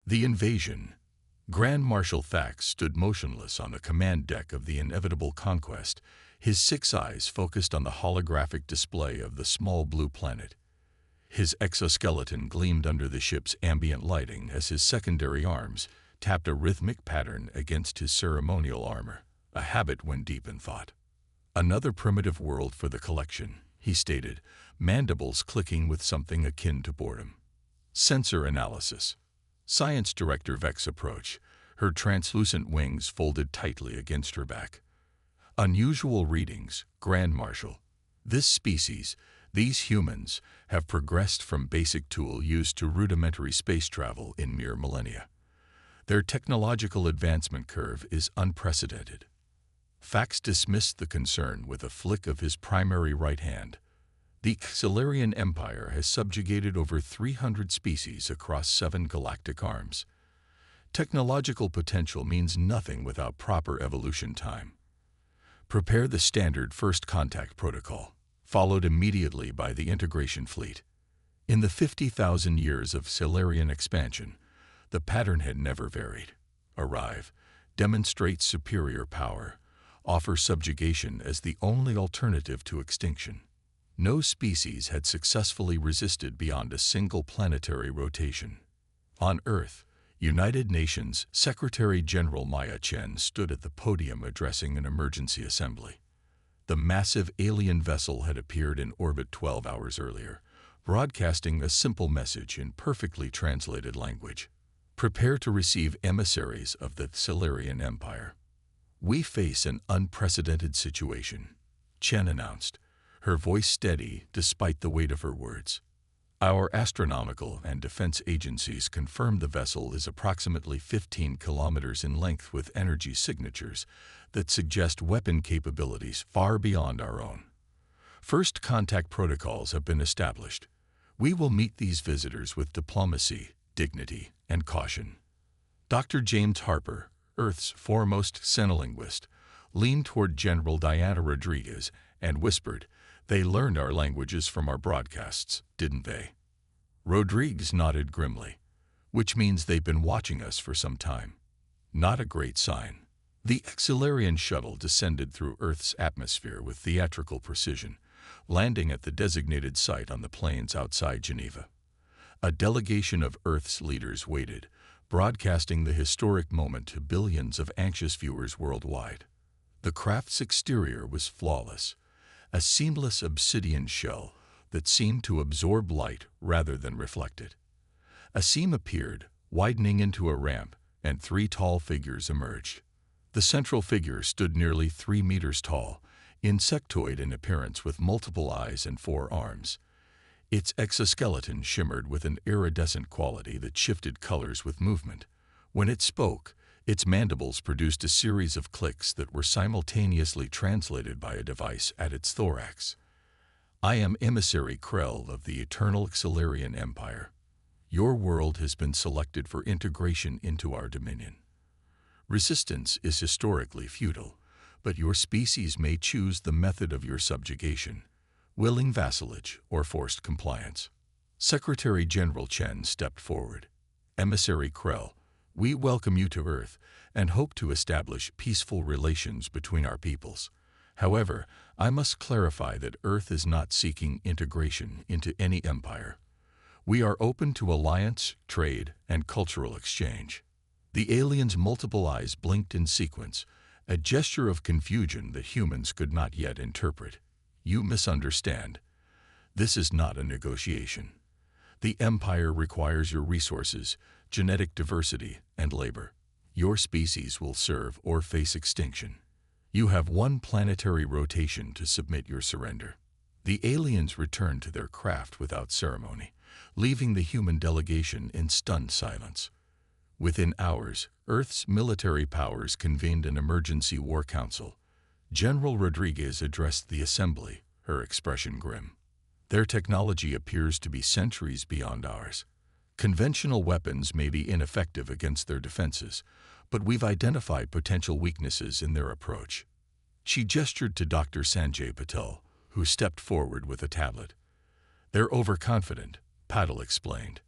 The invasion. Grand Marshal Thax stood motionless on the command deck of the inevitable conquest, his 6 eyes focused on the holographic display of the small blue planet. His exoskeleton gleamed under the ship's ambient lighting as his secondary arms tapped a rhythmic pattern against his ceremonial armor, a habit when deep in thought. "Another primitive world for the collection," he stated, mandibles clicking with something akin to boredom. Sensor analysis. Science Director Vex approached, her translucent wings folded tightly against her back. "Unusual readings, Grand Marshal. This species, these humans, have progressed from basic tool used to rudimentary space travel in mere millennia. Their technological advancement curve is unprecedented." Fax dismissed the concern with a flick of his primary right hand. The Xilarian Empire has subjugated over 300 species across 7 galactic arms. Technological potential means nothing without proper evolution time. Prepare the standard first contact protocol, followed immediately by the integration fleet. In the 50,000 years of Xilarian expansion, the pattern had never varied. Arrive, demonstrate superior power, offer subjugation as the only alternative to extinction. No species had successfully resisted beyond a single planetary rotation. On Earth, United Nations Secretary-General Maya Chen stood at the podium addressing an emergency assembly. The massive alien vessel had appeared in orbit 12 hours earlier, broadcasting a simple message in perfectly translated language. "Prepare to receive emissaries of the Xilarian Empire. We face an unprecedented situation," Chen announced, her voice steady despite the weight of her words. "Our astronomical and defense agencies confirm the vessel is approximately 15 kilometers in length with energy signatures that suggest weapon capabilities far beyond our own. First contact protocols have been established. We will meet these visitors with diplomacy, dignity, and caution." Dr. James Harper, Earth's foremost xenolinguist, leaned toward General Diana Rodriguez and whispered, "They learned our languages from our broadcasts, didn't they?" Rodriguez nodded grimly, "Which means they've been watching us for some time. Not a great sign." The Xilarian shuttle descended through Earth's atmosphere with theatrical precision, landing at the designated site on the plains outside Geneva. A delegation of Earth's leaders waited, broadcasting the historic moment to billions of anxious viewers worldwide. The craft's exterior was flawless, a seamless obsidian shell that seemed to absorb light rather than reflect it. A seam appeared, widening into a ramp, and 3 tall figures emerged. The central figure stood nearly 3 meters tall, insectoid in appearance with multiple eyes and 4 arms. Its exoskeleton shimmered with an iridescent quality that shifted colors with movement. When it spoke, its mandibles produced a series of clicks that were simultaneously translated by a device at its thorax. "I am Emissary Krell of the Eternal Xilarian Empire. Your world has been selected for integration into our dominion. Resistance is historically futile, but your species may choose the method of your subjugation, willing vassalage or forced compliance." Secretary General Chen stepped forward. "Emissary Krell, we welcome you to Earth and hope to establish peaceful relations between our peoples. However, I must clarify that Earth is not seeking integration into any empire. We are open to alliance, trade, and cultural exchange." The alien's multiple eyes blinked in sequence, a gesture of confusion that humans could not yet interpret. "You misunderstand. This is not a negotiation. The Empire requires your resources, genetic diversity, and labor. Your species will serve or face extinction. You have 1 planetary rotation to submit your surrender." The aliens returned to their craft without ceremony, leaving the human delegation in stunned silence. Within hours, Earth's military powers convened an emergency war council. General Rodriguez addressed the assembly, her expression grim. "Their technology appears to be centuries beyond ours. Conventional weapons may be ineffective against their defenses, but we've identified potential weaknesses in their approach." She gestured to Dr. Sanjay Patel, who stepped forward with a tablet. "They're overconfident," Patel explained.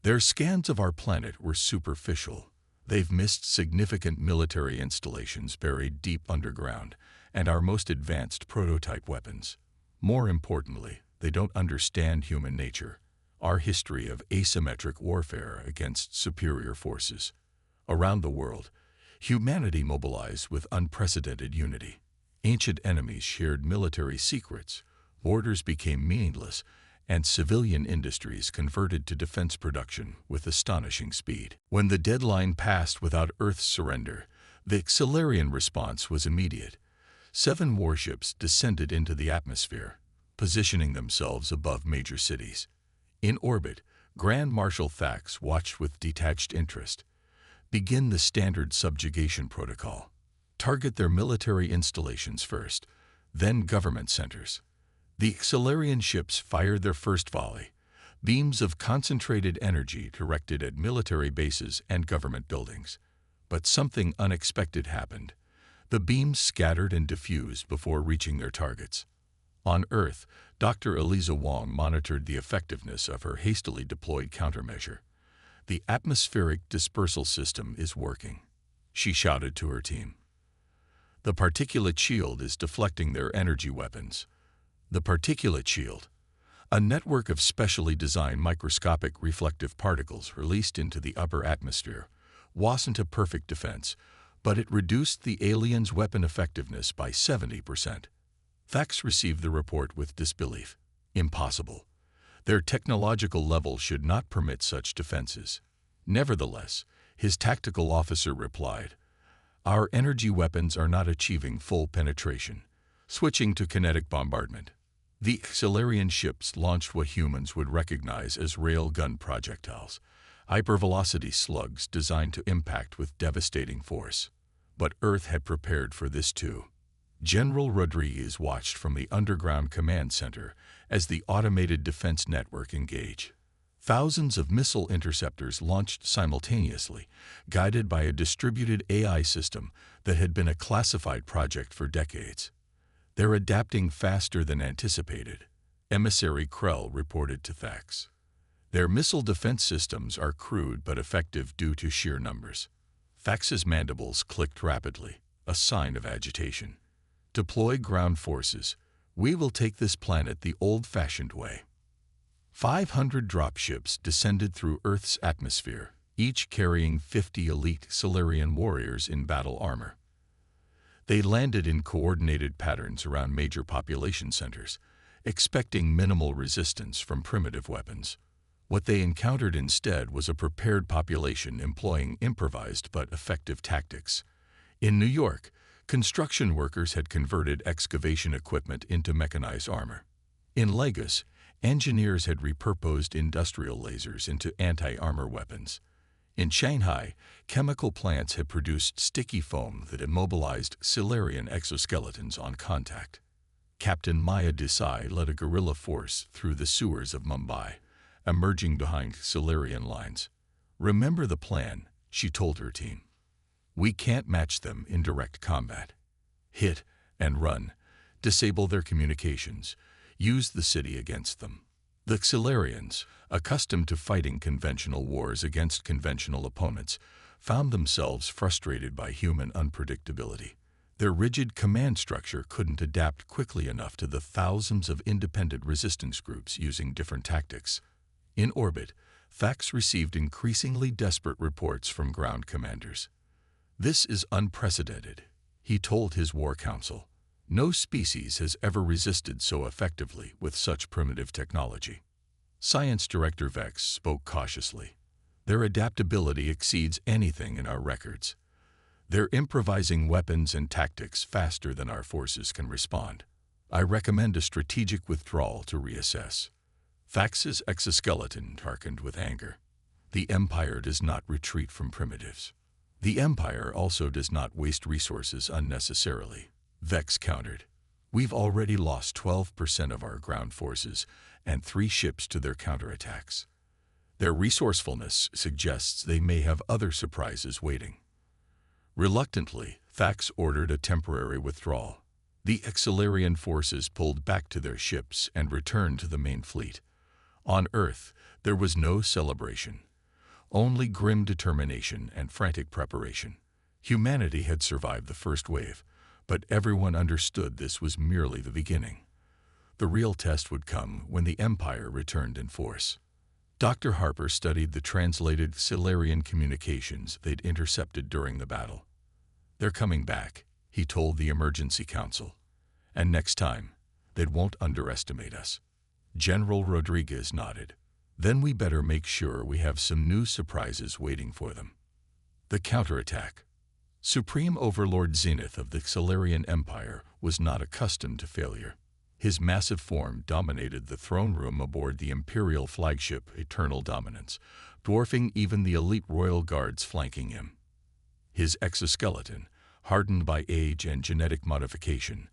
Their scans of our planet were superficial. They've missed significant military installations buried deep underground and our most advanced prototype weapons. More importantly, they don't understand human nature, our history of asymmetric warfare against superior forces. Around the world, humanity mobilized with unprecedented unity. Ancient enemies shared military secrets, borders became meaningless, and civilian industries converted to defense production with astonishing speed. When the deadline passed without Earth's surrender, the Xilarian response was immediate. 7 warships descended into the atmosphere, positioning themselves above major cities. In orbit, Grand Marshal Thax watched with detached interest. Begin the standard subjugation protocol. Target their military installations first, then government centers. The Xilarian ships fired their first volley, beams of concentrated energy directed at military bases and government buildings. But something unexpected happened. The beams scattered and diffused before reaching their targets. On Earth, Dr. Eliza Wong monitored the effectiveness of her hastily deployed countermeasure. The atmospheric dispersal system is working, she shouted to her team. The particulate shield is deflecting their energy weapons. The particulate shield, a network of specially designed microscopic reflective particles released into the upper atmosphere, wasn't a perfect defense, but it reduced the aliens' weapon effectiveness by 70%. Thax received the report with disbelief. Impossible. Their technological level should not permit such defenses. Nevertheless, his tactical officer replied, "Our energy weapons are not achieving full penetration. Switching to kinetic bombardment." The Xilarian ships launched what humans would recognize as railgun projectiles, hypervelocity slugs designed to impact with devastating force. But Earth had prepared for this too. General Rodriguez watched from the underground command center as the automated defense network engaged. Thousands of missile interceptors launched simultaneously, guided by a distributed AI system that had been a classified project for decades. They're adapting faster than anticipated, Emissary Krell reported to Thax. Their missile defense systems are crude but effective due to sheer numbers. Thax's mandibles clicked rapidly, a sign of agitation. Deploy ground forces. We will take this planet the old-fashioned way. 500 dropships descended through Earth's atmosphere, each carrying 50 elite Xilarian warriors in battle armor. They landed in coordinated patterns around major population centers, expecting minimal resistance from primitive weapons. What they encountered instead was a prepared population employing improvised but effective tactics. In New York, construction workers had converted excavation equipment into mechanized armor. In Lagos, engineers had repurposed industrial lasers into anti-armor weapons. In Shanghai, chemical plants had produced sticky foam that immobilized Xilarian exoskeletons on contact. Captain Maya Desai led a guerrilla force through the sewers of Mumbai, emerging behind Xilarian lines. "Remember the plan," she told her team. "We can't match them in direct combat. Hit and run, disable their communications, use the city against them." The Xilarians, accustomed to fighting conventional wars against conventional opponents, found themselves frustrated by human unpredictability. Their rigid command structure couldn't adapt quickly enough to the thousands of independent resistance groups using different tactics. In orbit, Thax received increasingly desperate reports from ground commanders. "This is unprecedented," he told his war council. "No species has ever resisted so effectively with such primitive technology." Science Director Vex spoke cautiously. "Their adaptability exceeds anything in our records. They're improvising weapons and tactics faster than our forces can respond. I recommend a strategic withdrawal to reassess." Thax's exoskeleton darkened with anger. "The Empire does not retreat from primitives. The Empire also does not waste resources unnecessarily," Vex countered. "We've already lost 12% of our ground forces and 3 ships to their counterattacks. Their resourcefulness suggests they may have other surprises waiting." Reluctantly, Thax ordered a temporary withdrawal. The Xilarian forces pulled back to their ships and returned to the main fleet. On Earth, there was no celebration. only grim determination and frantic preparation. Humanity had survived the first wave, but everyone understood this was merely the beginning. The real test would come when the Empire returned in force. Dr. Harper studied the translated Silurian communications they'd intercepted during the battle. "They're coming back," he told the Emergency Council. "And next time, they won't underestimate us." General Rodriguez nodded. "Then we better make sure we have some new surprises waiting for them." The counterattack. Supreme Overlord Zenith of the Silurian Empire was not accustomed to failure. His massive form dominated the throne room aboard the Imperial flagship Eternal Dominance, dwarfing even the elite royal guards flanking him. His exoskeleton, hardened by age and genetic modification,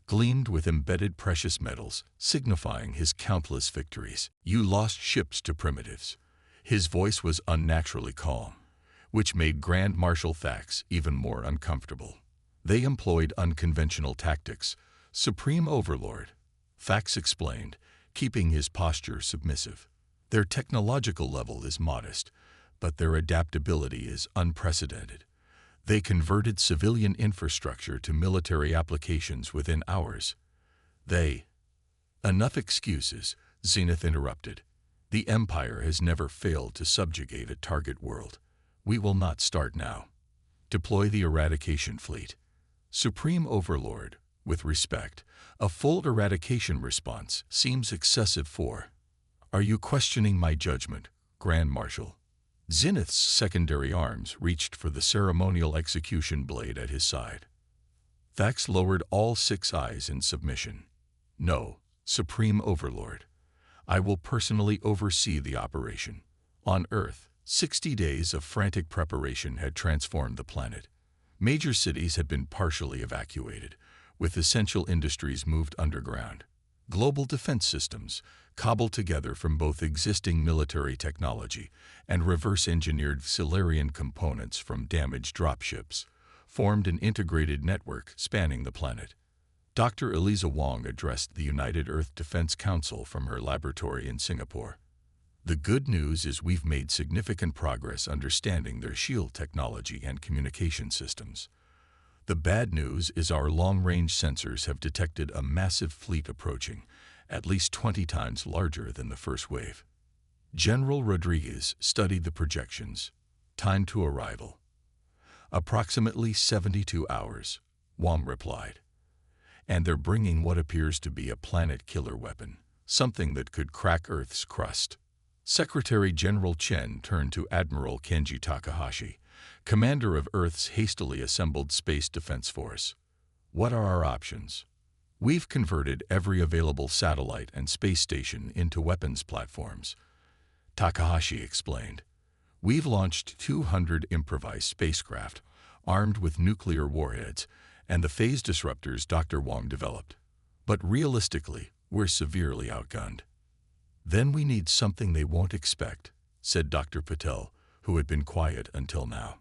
gleamed with embedded precious metals, signifying his countless victories. "You lost ships to primitives." His voice was unnaturally calm, which made Grand Marshal Thax even more uncomfortable. "They employed unconventional tactics, Supreme Overlord," Thax explained, keeping his posture submissive. "Their technological level is modest, but their adaptability is unprecedented. They converted civilian infrastructure to military applications within hours. Enough excuses," Zenith interrupted. "The Empire has never failed to subjugate a target world. We will not start now. Deploy the eradication fleet." "Supreme Overlord, with respect, a full eradication response seems excessive for—" "Are you questioning my judgment, Grand Marshal?" Zenith's secondary arms reached for the ceremonial execution blade at his side. Thax lowered all 6 eyes in submission. "No, Supreme Overlord. I will personally oversee the operation." On Earth, 60 days of frantic preparation had transformed the planet. Major cities had been partially evacuated, with essential industries moved underground. Global defense systems, cobbled together from both existing military technology and reverse-engineered Silurian components from damaged dropships, formed an integrated network spanning the planet. Dr. Eliza Wong addressed the United Earth Defense Council from her laboratory in Singapore. "The good news is we've made significant progress understanding their shield technology and communication systems. The bad news is our long-range sensors have detected a massive fleet approaching, at least 20 times larger than the first wave." General Rodriguez studied the projections. "Time to arrival." "Approximately 72 hours, Wong replied. "And they're bringing what appears to be a planet-killer weapon, something that could crack Earth's crust." Secretary General Chen turned to Admiral Kenji Takahashi, commander of Earth's hastily assembled Space Defense Force. "What are our options?" "We've converted every available satellite and space station into weapons platforms," Takahashi explained. "We've launched 200 improvised spacecraft, armed with nuclear warheads, and the phase disruptors Dr. Wong developed. But realistically, we're severely outgunned." "Then we need something they won't expect," said Dr. Patel, who had been quiet until now.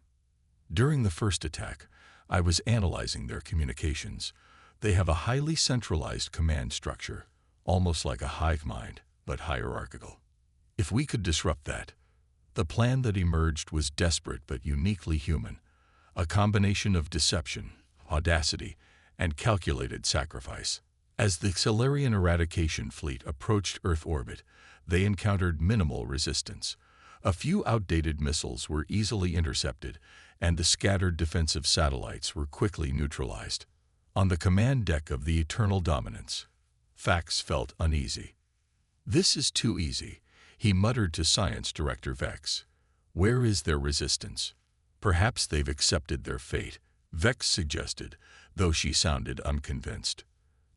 "During the first attack, I was analyzing their communications. They have a highly centralized command structure, almost like a hive mind, but hierarchical. If we could disrupt that—" The plan that emerged was desperate but uniquely human, a combination of deception, audacity, and calculated sacrifice. As the Silurian eradication fleet approached Earth orbit, they encountered minimal resistance. A few outdated missiles were easily intercepted, and the scattered defensive satellites were quickly neutralized. On the command deck of the Eternal Dominance, Thax felt uneasy. "This is too easy," he muttered to Science Director Vex. "Where is their resistance?" "Perhaps they've accepted their fate," Vex suggested, though she sounded unconvinced.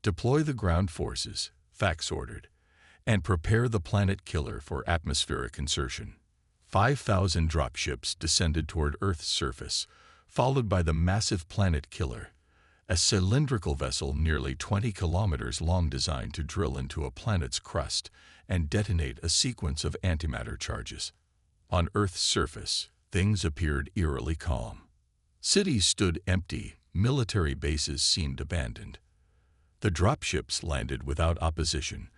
"Deploy the ground forces," Thax ordered, "and prepare the planet killer for atmospheric insertion." 5,000 dropships descended toward Earth's surface, followed by the massive planet killer, a cylindrical vessel nearly 20 kilometers long designed to drill into a planet's crust and detonate a sequence of antimatter charges. On Earth's surface, things appeared eerily calm. Cities stood empty, military bases seemed abandoned. The dropships landed without opposition,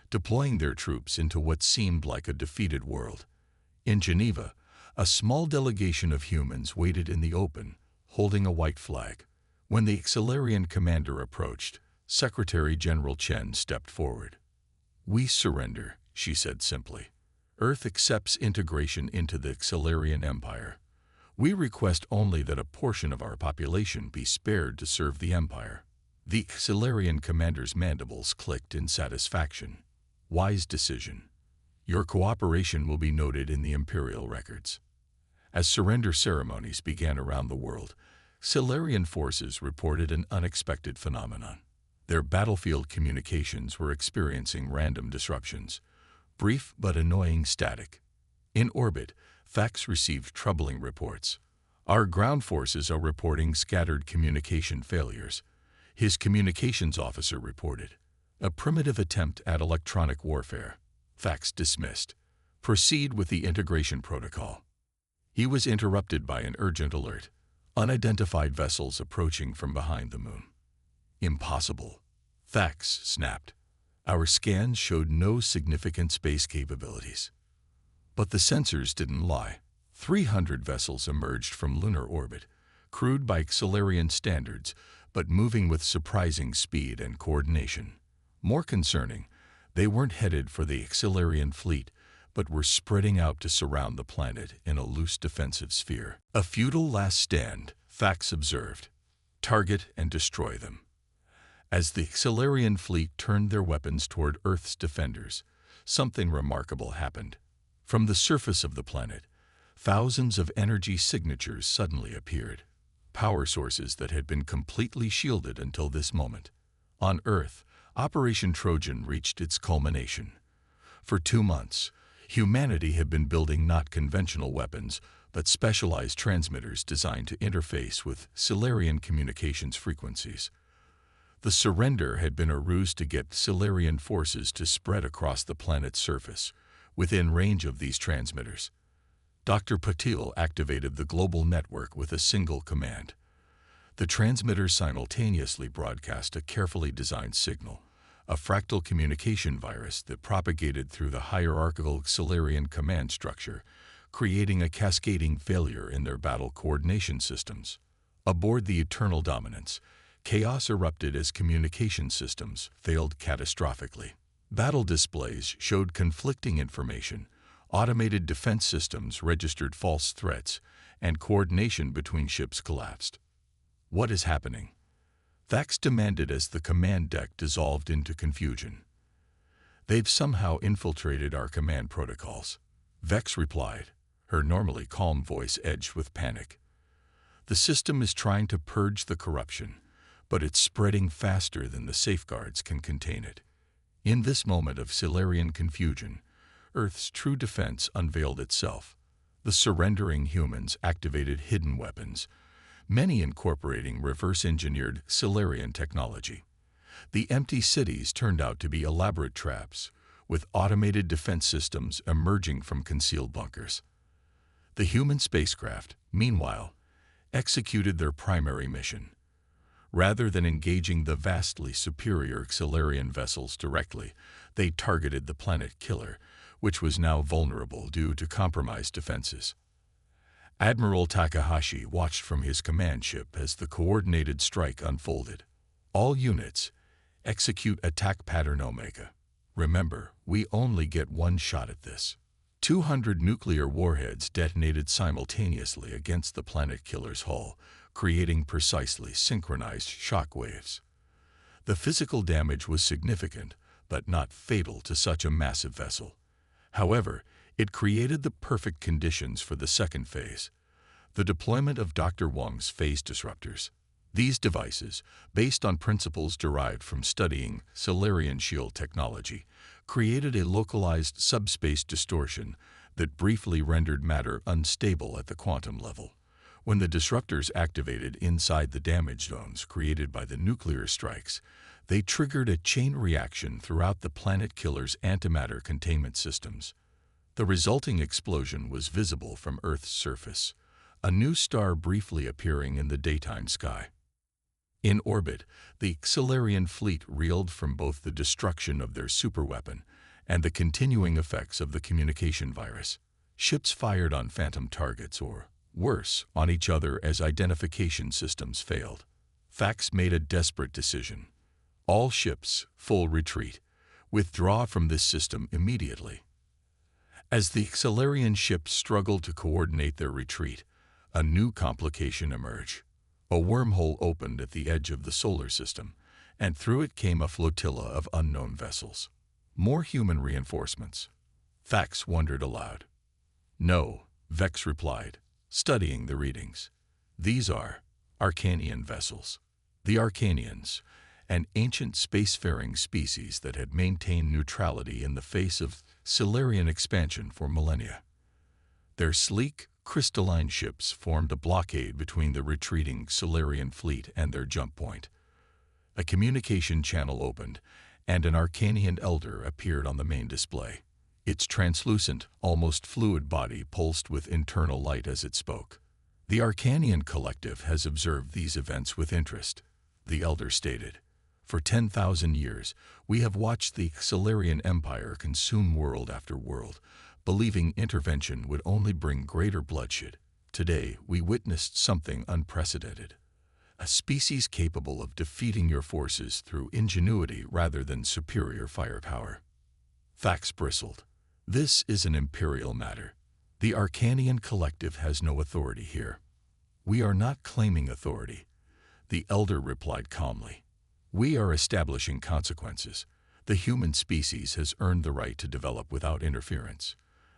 deploying their troops into what seemed like a defeated world. In Geneva, A small delegation of humans waited in the open, holding a white flag. When the Xelarian commander approached, Secretary General Chen stepped forward. "We surrender," she said simply. "Earth accepts integration into the Xelarian Empire. We request only that a portion of our population be spared to serve the Empire." The Xelarian commander's mandibles clicked in satisfaction. "Wise decision. Your cooperation will be noted in the Imperial records." As surrender ceremonies began around the world, Xelarian forces reported an unexpected phenomenon. Their battlefield communications were experiencing random disruptions, brief but annoying static. In orbit, Thax received troubling reports. "Our ground forces are reporting scattered communication failures," his communications officer reported. "A primitive attempt at electronic warfare." Thax dismissed. "Proceed with the integration protocol." He was interrupted by an urgent alert. Unidentified vessels approaching from behind the moon. "Impossible," Thax snapped. "Our scans showed no significant space capabilities." But the sensors didn't lie. 300 vessels emerged from lunar orbit, crewed by Xelarian standards, but moving with surprising speed and coordination. More concerning, they weren't headed for the Xelarian fleet, but were spreading out to surround the planet in a loose defensive sphere. "A futile last stand," Thax observed. "Target and destroy them." As the Xelarian fleet turned their weapons toward Earth's defenders, something remarkable happened. From the surface of the planet, thousands of energy signatures suddenly appeared, power sources that had been completely shielded until this moment. On Earth, Operation Trojan reached its culmination. For 2 months, humanity had been building not conventional weapons, but specialized transmitters designed to interface with Xelarian communications frequencies. The surrender had been a ruse to get Xelarian forces to spread across the planet's surface, within range of these transmitters. Dr. Patil activated the global network with a single command. The transmitters simultaneously broadcast a carefully designed signal, a fractal communication virus that propagated through the hierarchical Xelarian command structure, creating a cascading failure in their battle coordination systems. Aboard the Eternal Dominance, chaos erupted as communication systems failed catastrophically. Battle displays showed conflicting information, automated defense systems registered false threats, and coordination between ships collapsed. "What is happening?" Thax demanded as the command deck dissolved into confusion. "They've somehow infiltrated our command protocols," Vex replied, her normally calm voice edged with panic. "The system is trying to purge the corruption, but it's spreading faster than the safeguards can contain it." In this moment of Xelarian confusion, Earth's true defense unveiled itself. The surrendering humans activated hidden weapons, many incorporating reverse-engineered Xelarian technology. The empty cities turned out to be elaborate traps, with automated defense systems emerging from concealed bunkers. The human spacecraft, meanwhile, executed their primary mission. Rather than engaging the vastly superior Xelarian vessels directly, they targeted the planet killer, which was now vulnerable due to compromised defenses. Admiral Takahashi watched from his command ship as the coordinated strike unfolded. "All units, execute attack pattern Omega. Remember, we only get one shot at this." 200 nuclear warheads detonated simultaneously against the planet killer's hull, creating precisely synchronized shock waves. The physical damage was significant, but not fatal to such a massive vessel. However, it created the perfect conditions for the second phase, the deployment of Dr. Wang's phase disruptors. These devices, based on principles derived from studying Xelarian shield technology, created a localized subspace distortion that briefly rendered matter unstable at the quantum level. When the disruptors activated inside the damage zones created by the nuclear strikes, they triggered a chain reaction throughout the planet killer's antimatter containment systems. The resulting explosion was visible from Earth's surface, a new star briefly appearing in the daytime sky. In orbit, the Xelarian fleet reeled from both the destruction of their superweapon and the continuing effects of the communication virus. Ships fired on phantom targets or, worse, on each other as identification systems failed. Fax made a desperate decision. All ships, full retreat. Withdraw from this system immediately. As the Xelarian ships struggled to coordinate their retreat, a new complication emerged. A wormhole opened at the edge of the solar system, and through it came a flotilla of unknown vessels. More human reinforcements. Fax wondered aloud. No, Vex replied, studying the readings. These are Arcanian vessels. The Arcanians, an ancient spacefaring species that had maintained neutrality in the face of Xelarian expansion for millennia. Their sleek, crystalline ships formed a blockade between the retreating Xelarian fleet and their jump point. A communication channel opened, and an Arcanian elder appeared on the main display. Its translucent, almost fluid body pulsed with internal light as it spoke. The Arcanian Collective has observed these events with interest, the elder stated. For 10,000 years, we have watched the Xelarian Empire consume world after world, believing intervention would only bring greater bloodshed. Today, we witnessed something unprecedented. A species capable of defeating your forces through ingenuity rather than superior firepower. Fax bristled. This is an imperial matter. The Arcanian Collective has no authority here. We are not claiming authority, the elder replied calmly. We are establishing consequences. The human species has earned the right to develop without interference.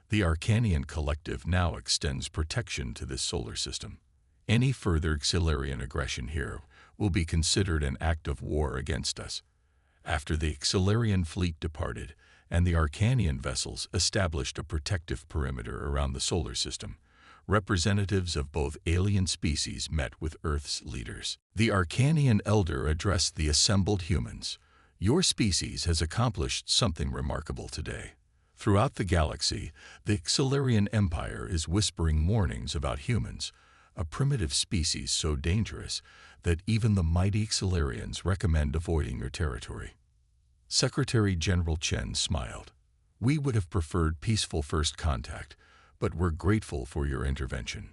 The Arcanian Collective now extends protection to this solar system. Any further Xelarian aggression here will be considered an act of war against us. After the Xelarian fleet departed and the Arcanian vessels established a protective perimeter around the solar system, representatives of both alien species met with Earth's leaders. The Arcanian elder addressed the assembled humans. Your species has accomplished something remarkable today. Throughout the galaxy, the Xelarian Empire is whispering warnings about humans, a primitive species so dangerous that even the mighty Xelarians recommend avoiding your territory. Secretary General Chen smiled. We would have preferred peaceful first contact, but we're grateful for your intervention.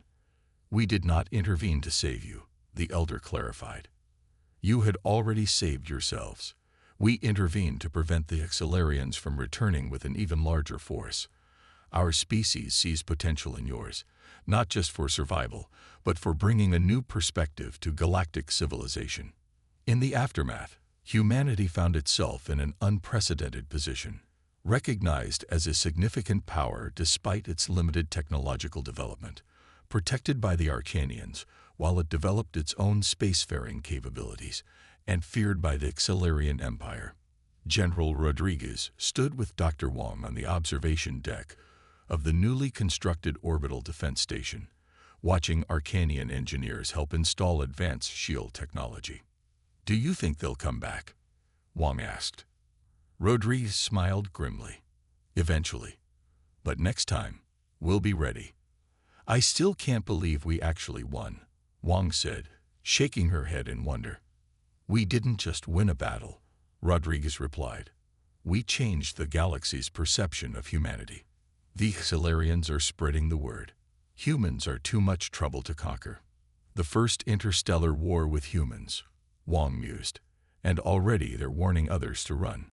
We did not intervene to save you, the elder clarified. You had already saved yourselves. We intervened to prevent the Xelarians from returning with an even larger force. Our species sees potential in yours, not just for survival, but for bringing a new perspective to galactic civilization. In the aftermath, humanity found itself in an unprecedented position. Recognized as a significant power despite its limited technological development, protected by the Arcanians while it developed its own spacefaring capabilities, and feared by the Xelarian Empire. General Rodriguez stood with Dr. Wong on the observation deck of the newly constructed orbital defense station, watching Arcanian engineers help install advanced shield technology. Do you think they'll come back? Wong asked. Rodriguez smiled grimly. Eventually. But next time, we'll be ready. I still can't believe we actually won, Wong said, shaking her head in wonder. We didn't just win a battle, Rodriguez replied. We changed the galaxy's perception of humanity. The Xelarians are spreading the word. Humans are too much trouble to conquer. The first interstellar war with humans, Wong mused, and already they're warning others to run.